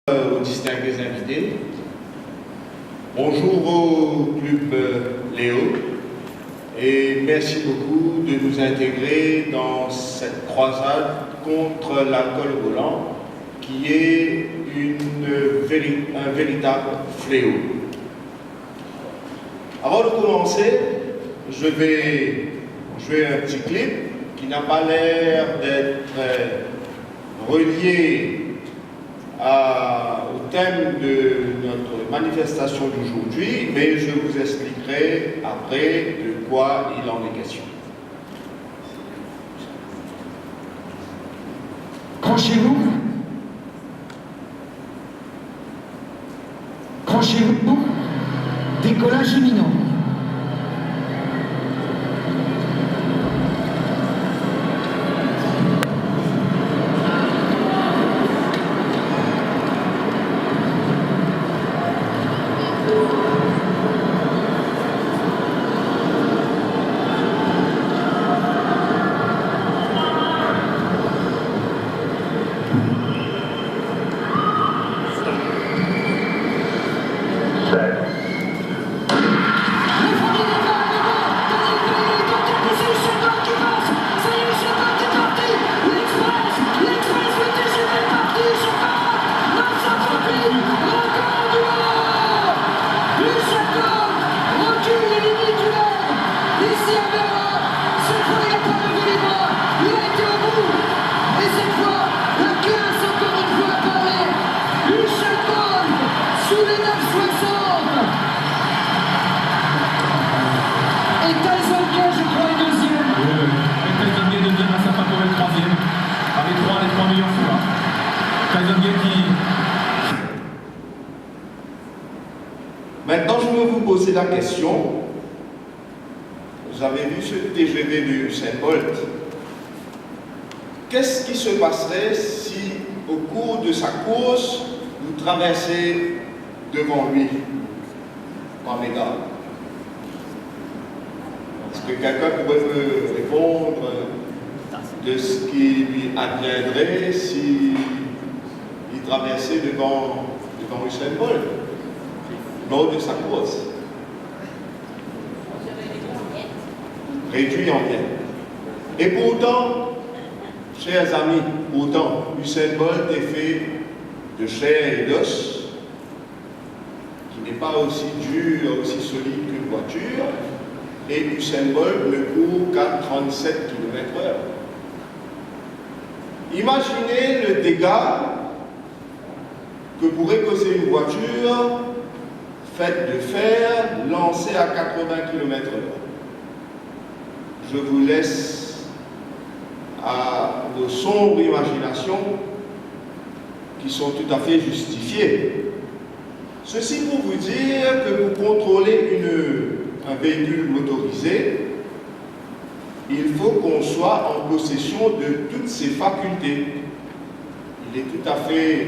Aux distingués invités. Bonjour au Club Léo et merci beaucoup de nous intégrer dans cette croisade contre l'alcool volant qui est un véritable fléau. Avant de commencer, je vais jouer un petit clip qui n'a pas l'air d'être relié au thème de notre manifestation d'aujourd'hui, mais je vous expliquerai après de quoi il en est question. Branchez-vous. Branchez-vous. Décollage imminent. Maintenant, je vais vous poser la question. Vous avez vu ce TGV de Usain Bolt. Qu'est-ce qui se passerait si, au cours de sa course, vous traversez devant lui, par mégarde? Est-ce que quelqu'un pourrait me répondre de ce qui lui adviendrait si il traversait devant Usain Bolt lors de sa course? Réduit en miettes. Et pourtant, chers amis, Usain Bolt est fait de chair et d'os, qui n'est pas aussi dur, aussi solide qu'une voiture, et Usain Bolt ne court qu'à 37 km/h. Imaginez le dégât que pourrait causer une voiture faite de fer lancée à 80 km/h. Je vous laisse à vos sombres imaginations qui sont tout à fait justifiées. Ceci pour vous dire que pour contrôler un véhicule motorisé, il faut qu'on soit en possession de toutes ses facultés. Il est tout à fait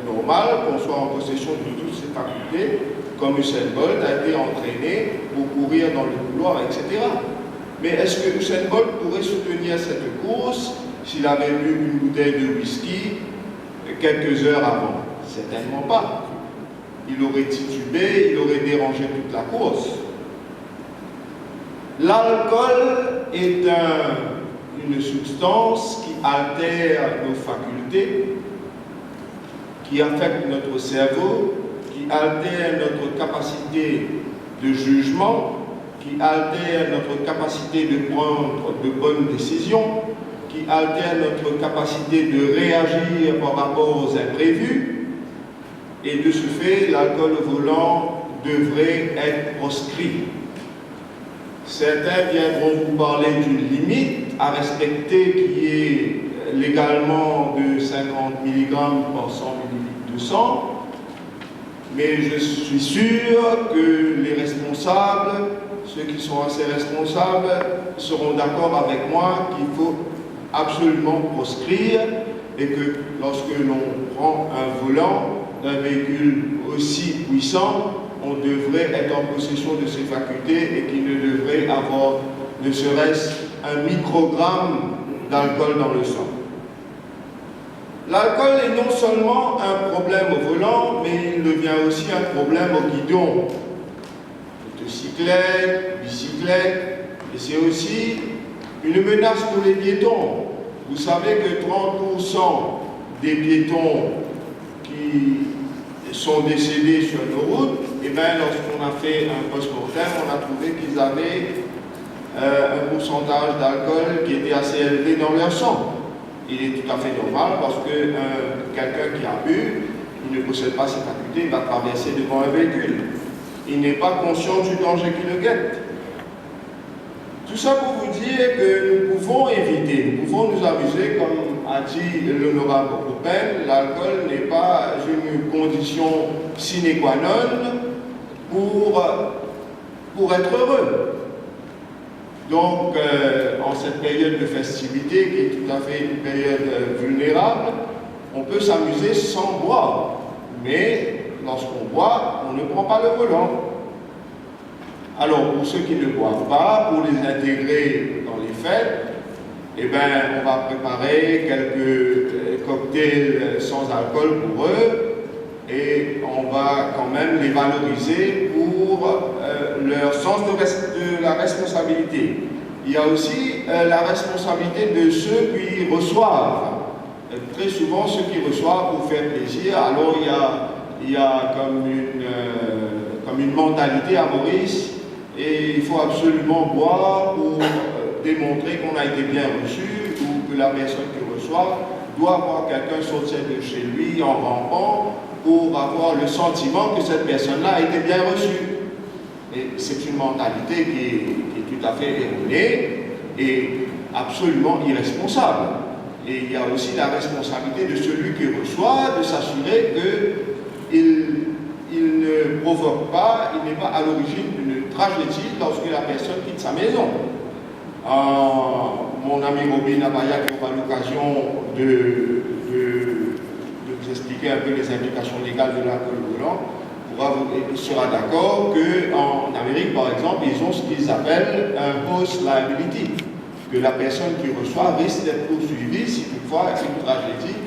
normal qu'on soit en possession de toutes ses facultés, comme Usain Bolt a été entraîné pour courir dans le couloir, etc. Mais est-ce que Usain Bolt pourrait soutenir cette course s'il avait bu une bouteille de whisky quelques heures avant? Certainement pas. Il aurait titubé, il aurait dérangé toute la course. L'alcool est une substance qui altère nos facultés, qui affecte notre cerveau, qui altère notre capacité de jugement, qui altère notre capacité de prendre de bonnes décisions, qui altère notre capacité de réagir par rapport aux imprévus. Et de ce fait, l'alcool volant devrait être proscrit. Certains viendront vous parler d'une limite à respecter qui est légalement de 50 mg par 100 ml de sang, mais je suis sûr que les responsables, ceux qui sont assez responsables, seront d'accord avec moi qu'il faut absolument proscrire et que lorsque l'on prend un volant d'un véhicule aussi puissant, on devrait être en possession de ses facultés et qu'il ne devrait avoir ne serait-ce un microgramme d'alcool dans le sang. L'alcool est non seulement un aussi un problème au guidon. Motocyclette, bicyclette, et c'est aussi une menace pour les piétons. Vous savez que 30% des piétons qui sont décédés sur nos routes, et bien lorsqu'on a fait un post-mortem, on a trouvé qu'ils avaient un pourcentage d'alcool qui était assez élevé dans leur sang. Il est tout à fait normal parce que quelqu'un qui a bu, il ne possède pas ses facultés, il va traverser devant un véhicule. Il n'est pas conscient du danger qui le guette. Tout ça pour vous dire que nous pouvons éviter, nous pouvons nous amuser, comme a dit l'honorable Coupin, l'alcool n'est pas une condition sine qua non pour être heureux. Donc, en cette période de festivité, qui est tout à fait une période vulnérable, on peut s'amuser sans boire. Mais lorsqu'on boit, on ne prend pas le volant. Alors, pour ceux qui ne boivent pas, pour les intégrer dans les fêtes, eh bien, on va préparer quelques cocktails sans alcool pour eux et on va quand même les valoriser pour leur sens de la responsabilité. Il y a aussi la responsabilité de ceux qui reçoivent. Très souvent, ceux qui reçoivent pour faire plaisir, alors il y a comme une mentalité à Maurice, et il faut absolument boire pour démontrer qu'on a été bien reçu ou que la personne qui reçoit doit voir quelqu'un sortir de chez lui en rampant pour avoir le sentiment que cette personne-là a été bien reçue. Et c'est une mentalité qui est tout à fait erronée et absolument irresponsable. Et il y a aussi la responsabilité de celui qui reçoit de s'assurer qu'il ne provoque pas, il n'est pas à l'origine d'une tragédie lorsque la personne quitte sa maison. Mon ami Robin Abaya, qui aura l'occasion de vous expliquer un peu les implications légales de l'alcool volant, sera d'accord qu'en Amérique, par exemple, ils ont ce qu'ils appellent un post liability, que la personne qui reçoit risque d'être poursuivie si toutefois une tragédie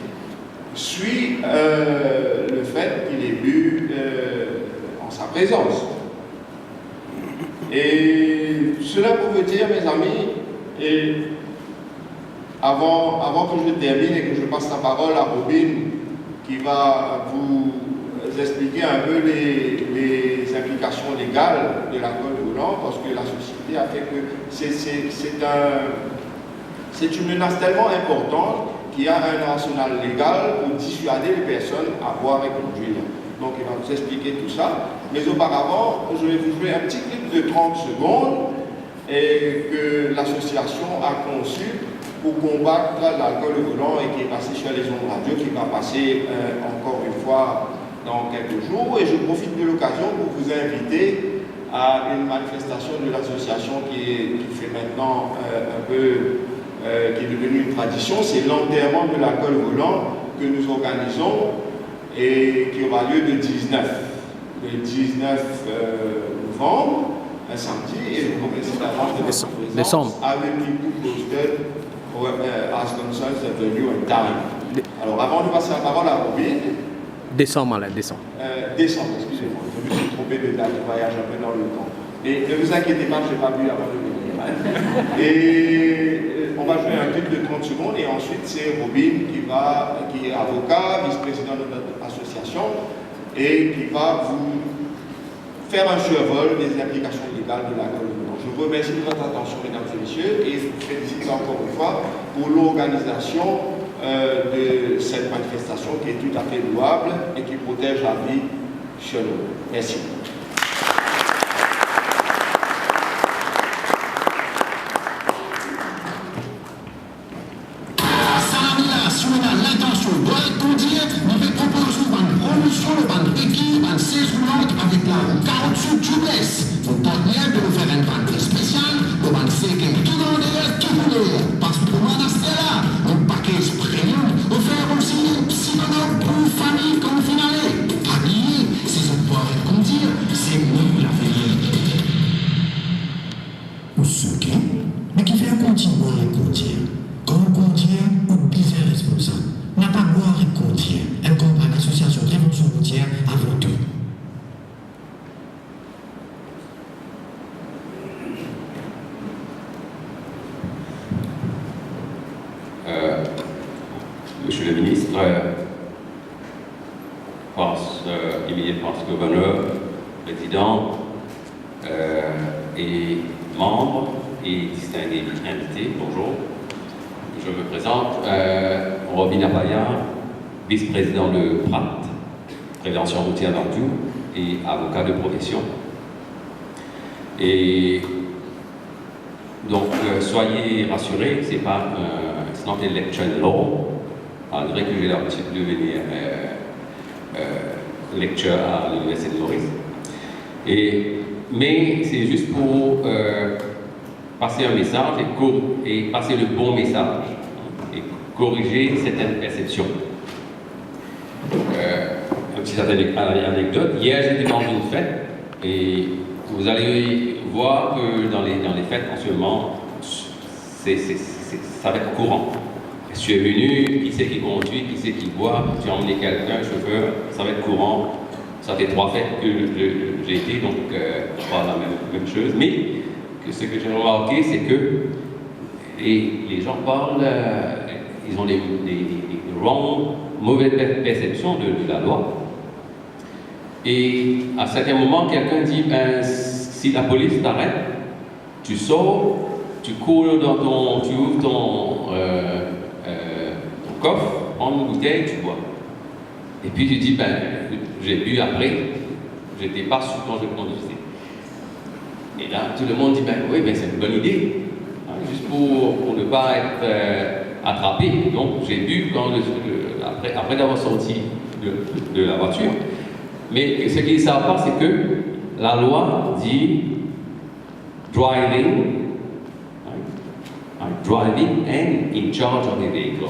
suit le fait qu'il ait bu en sa présence. Et cela pour vous dire, mes amis, et avant que je termine et que je passe la parole à Robin, qui va vous expliquer un peu les implications légales de l'alcool volant, parce que la société a fait que c'est une menace tellement importante qu'il y a un arsenal légal pour dissuader les personnes à boire et conduire. Donc il va vous expliquer tout ça. Mais auparavant, je vais vous jouer un petit clip de 30 secondes et que l'association a conçu pour combattre l'alcool volant et qui est passé sur les ondes radio, qui va passer encore une fois dans quelques jours. Et je profite de l'occasion pour vous inviter à une manifestation de l'association qui fait maintenant qui est devenue une tradition. C'est l'enterrement de l'alcool volant que nous organisons et qui aura lieu le 19 novembre, un samedi, et je vous remercie d'avance de votre présence. I will keep you posted as concerns the venue and time. Alors, avant de passer la parole à Robin. Décembre, là, décembre. Décembre, excusez-moi, je me suis trompé de date, je voyage un peu dans le temps. Et ne vous inquiétez pas, je n'ai pas bu avant de venir. Et on va jouer un clip de 30 secondes et ensuite c'est Robin qui est avocat, vice-président de notre association et qui va vous faire un survol des implications légales de l'alcool volant. Je vous remercie de votre attention, mesdames et messieurs, et je vous félicite encore une fois pour l'organisation de cette manifestation qui est tout à fait louable et qui protège la vie chez nous. Merci. L'intention doit être conduire, nous vous proposons une promotion de équipe en 16 roulantes avec la caoutchouc tubeless. Vous partenaire de nous faire une vente très spéciale, le vente c'est que tout roulé, parce que pour moi, c'est là, un package premium, offert aussi psychologue pour famille comme finale. Famille, c'est ce pouvoir conduire, immediate past gouverneur, président et membres et distingués invités, bonjour. Je me présente, Robin Abaya, vice-président de PRAT, Prévention routière d'Anjou, et avocat de profession. Et donc, soyez rassurés, c'est pas it's not election law, malgré que j'ai l'habitude de venir lecture à l'Université de Maurice. Mais c'est juste pour passer un message et passer le bon message et corriger certaines perceptions. Une petite anecdote. Hier, j'étais dans une fête et vous allez voir que dans les fêtes en ce moment, ça va être courant. Je suis venu, qui c'est qui conduit, qui c'est qui boit, j'ai emmené quelqu'un, chauffeur, ça va être courant. Ça fait 3 fêtes que j'ai été, donc pas la même chose. Mais ce que j'ai remarqué, c'est que les gens parlent, ils ont des mauvaises perceptions de la loi. Et à certains moments, quelqu'un dit, si la police t'arrête, tu sors, tu cours tu ouvres ton coffre, prends une bouteille, tu bois. Et puis tu dis, j'ai bu après, j'étais pas sûr quand je conduisais. Et là, tout le monde dit, oui, c'est une bonne idée, hein, juste pour ne pas être attrapé. Donc j'ai bu après d'avoir sorti de la voiture. Mais ce qu'ils ne savent pas, c'est que la loi dit driving and in charge of the vehicle.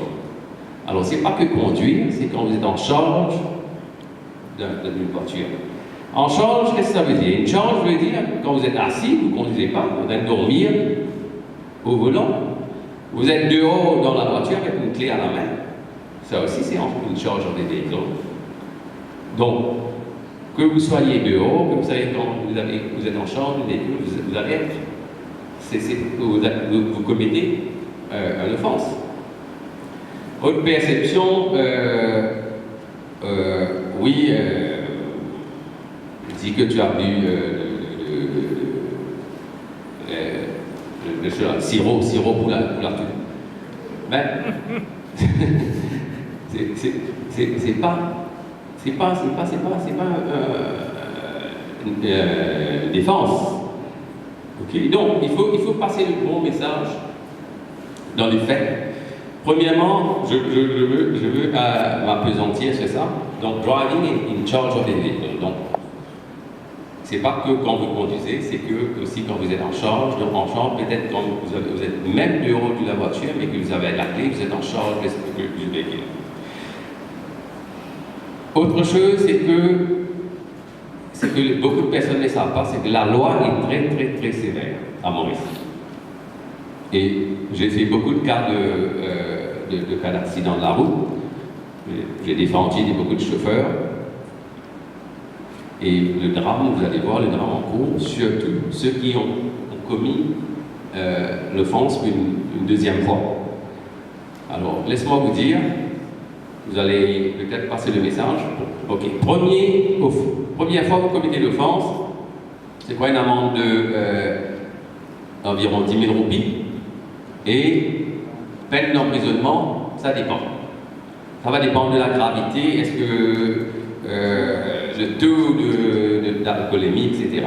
Alors, c'est pas que conduire, c'est quand vous êtes en charge d'une voiture. En charge, qu'est-ce que ça veut dire? In charge veut dire quand vous êtes assis, vous ne conduisez pas, vous êtes dormir au volant. Vous êtes dehors dans la voiture avec une clé à la main. Ça aussi, c'est in charge of the vehicle. Donc, que vous soyez dehors, que vous savez quand vous êtes en charge d'une véhicule, vous allez être, vous commettez une offense. Autre perception, oui, dis que tu as bu le sirop pour la toux. Mais c'est pas une défense. Okay? Donc, il faut passer le bon message dans les faits. Premièrement, je veux m'appesantir sur ça. Donc, driving in charge of the vehicle. Donc, c'est pas que quand vous conduisez, c'est que aussi quand vous êtes en charge. Donc, en charge, peut-être quand vous êtes même dehors de la voiture, mais que vous avez la clé, vous êtes en charge du véhicule. Autre chose, c'est que beaucoup de personnes ne savent pas, c'est que la loi est très, très, très sévère à Maurice. Et j'ai fait beaucoup de cas cas d'accidents de la route. J'ai défendu beaucoup de chauffeurs. Et le drame, vous allez voir le drame en cours, surtout ceux qui ont commis l'offense une deuxième fois. Alors, laisse-moi vous dire, vous allez peut-être passer le message. Ok, première fois que vous commettez l'offense, c'est quoi une amende d'environ 10 000 roupies et peine d'emprisonnement, ça dépend. Ça va dépendre de la gravité, est-ce que le taux d'alcoolémie, etc.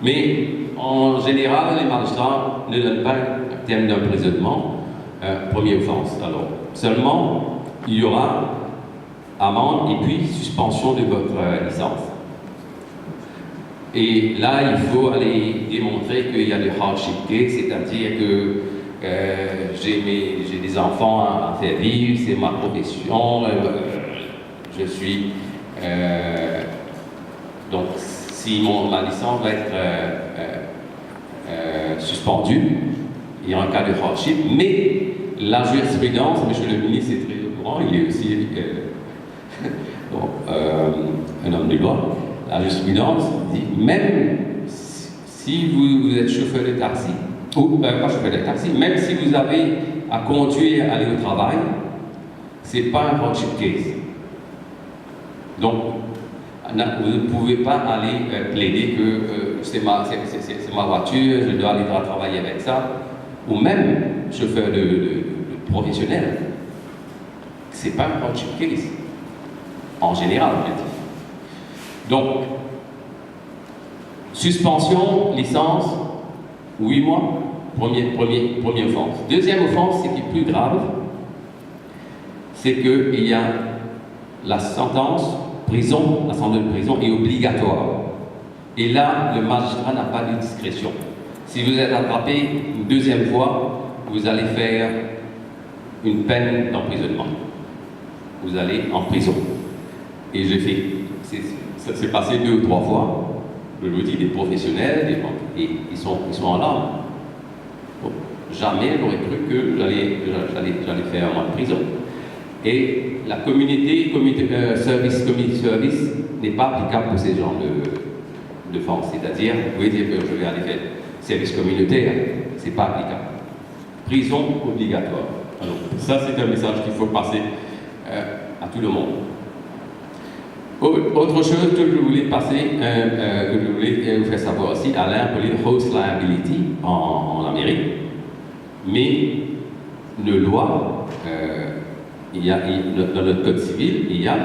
Mais en général, les magistrats ne donnent pas un terme d'emprisonnement, première offense. Alors, seulement, il y aura amende et puis suspension de votre licence. Et là, il faut aller démontrer qu'il y a des hardship case, c'est-à-dire que j'ai des enfants à faire vivre, c'est ma profession, je suis... donc, si ma licence va être suspendue, il y a un cas de hardship, mais la jurisprudence, monsieur le ministre est très au courant, il est aussi un homme de loi, la jurisprudence dit, même si vous êtes chauffeur de taxi, ou pas chauffeur de taxi, même si vous avez à conduire, aller au travail, c'est pas un hardship case. Donc, vous ne pouvez pas aller plaider que c'est ma voiture, je dois aller travailler avec ça, ou même chauffeur de professionnel. C'est pas un hardship case, en général, je dis. Donc, suspension, licence, 8 mois, première offense. Deuxième offense, c'est qui est plus grave, c'est qu'il y a la sentence prison, la sentence de prison est obligatoire. Et là, le magistrat n'a pas de discrétion. Si vous êtes attrapé une deuxième fois, vous allez faire une peine d'emprisonnement. Vous allez en prison. Et j'ai fait, ça s'est passé 2 ou 3 fois. Je vous dis, des professionnels, et ils sont en larmes. Bon, jamais j'aurais cru que j'allais faire un mois de prison. Et la community service n'est pas applicable pour ces genres de formes. C'est-à-dire, vous pouvez dire que je vais aller faire service communautaire, c'est pas applicable. Prison obligatoire. Alors, ça, c'est un message qu'il faut passer à tout le monde. Autre chose que je voulais passer, que je voulais vous faire savoir aussi, Alain appelé host liability en Amérique, mais une loi, il y a, dans notre code civil, il y a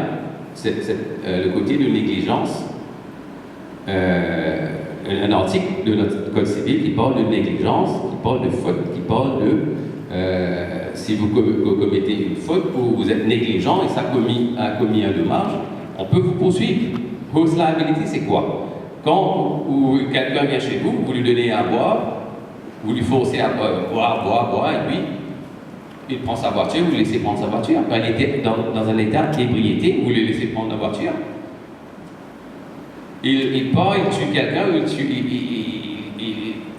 le côté de négligence, un article de notre code civil qui parle de négligence, qui parle de faute, qui parle de si vous commettez une faute ou vous êtes négligent et ça a commis un dommage, on peut vous poursuivre. Host liability, c'est quoi? Quand quelqu'un vient chez vous, vous lui donnez à boire, vous lui forcez à boire, et puis il prend sa voiture, vous le laissez prendre sa voiture. Quand il était dans un état d'ébriété, vous le laissez prendre la voiture. Il part, il tue quelqu'un,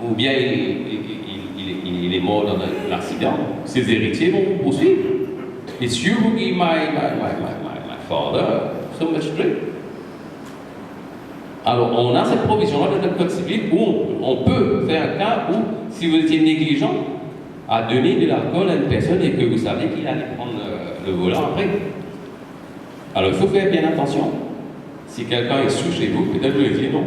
ou bien il est mort dans un accident. Ses héritiers vont vous poursuivre. It's you who gave my father so much drink. Alors, on a cette provision-là dans notre code civil où on peut faire un cas où, si vous étiez négligent à donner de l'alcool à une personne et que vous savez qu'il allait prendre le volant après. Alors, il faut faire bien attention. Si quelqu'un est sous chez vous, peut-être vous lui dites non.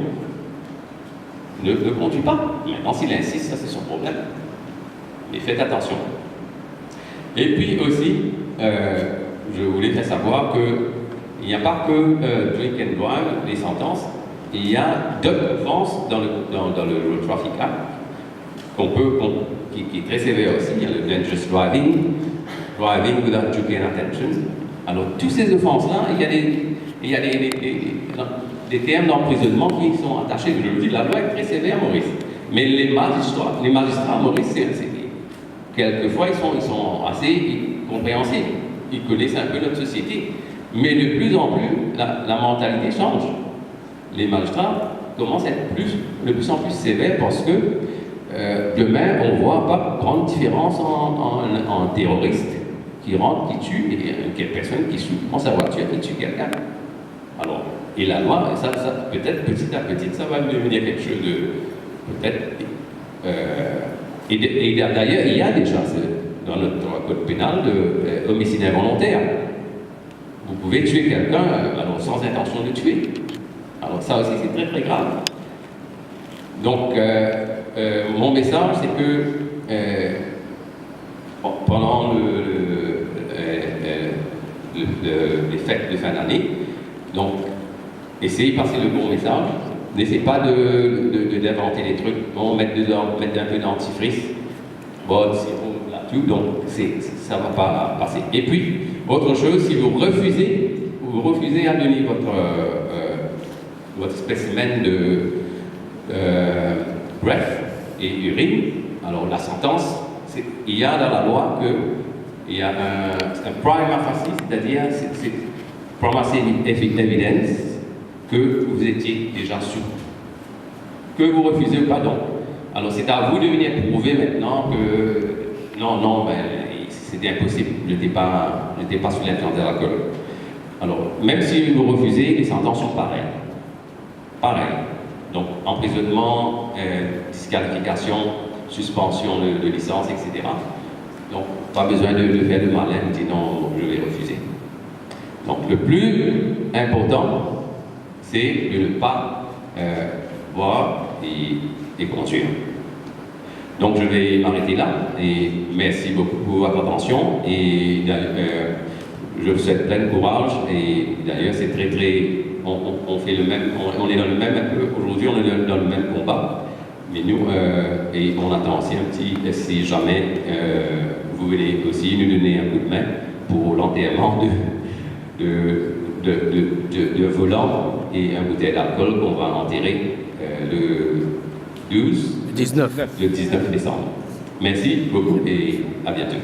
Ne conduis pas. Maintenant, s'il insiste, ça c'est son problème. Mais faites attention. Et puis aussi, je voulais faire savoir qu'il n'y a pas que drink and drive, les sentences, il y a d'autres offenses dans le Road Traffic Act qui est très sévère aussi. Il y a le dangerous driving without due care and attention. Alors, toutes ces offenses-là, il y a des termes d'emprisonnement qui sont attachés. Je vous dis, la loi est très sévère, Maurice. Mais les magistrats, Maurice, quelquefois, ils sont assez compréhensifs. Ils connaissent un peu notre société. Mais de plus en plus, la mentalité change. Les magistrats commencent à être de plus en plus sévères parce que demain, on ne voit pas grande différence en terroriste qui rentre, qui tue, et une personne qui prend sa voiture, qui tue quelqu'un. Alors, et la loi, ça peut-être petit à petit, ça va devenir quelque chose de peut-être. Et d'ailleurs, il y a déjà dans notre code pénal de homicide involontaire. Vous pouvez tuer quelqu'un alors sans intention de tuer. Alors ça aussi c'est très très grave. Donc mon message c'est que pendant les fêtes de fin d'année, donc essayez de passer le bon message. N'essayez pas d'inventer des trucs. Bon, mettre un peu d'antifrice, bon, sirop, là, tout. Donc ça ne va pas passer. Et puis autre chose, si vous refusez à donner votre spécimen de breath et urine, alors la sentence, il y a dans la loi qu'il y a un prima facie, c'est-à-dire c'est promising evidence que vous étiez déjà sous. Que vous refusez ou pas donc. Alors c'est à vous de venir prouver maintenant que non, ben, c'était impossible, je n'étais pas sous l'influence de l'alcool. Alors, même si vous refusez, les sentences sont pareilles. Pareil. Donc, emprisonnement, disqualification, suspension de licence, etc. Donc, pas besoin de faire de malin, de dire non, je vais refuser. Donc le plus important, c'est de ne pas boire et conduire. Donc je vais m'arrêter là et merci beaucoup pour votre attention et je vous souhaite plein de courage et d'ailleurs c'est très on fait le même, on est dans le même, aujourd'hui on est dans le même combat, mais nous et on attend aussi un petit, si jamais vous voulez aussi nous donner un coup de main pour l'enterrement de volants et un bouteille d'alcool qu'on va enterrer le 19 décembre. Merci beaucoup et à bientôt.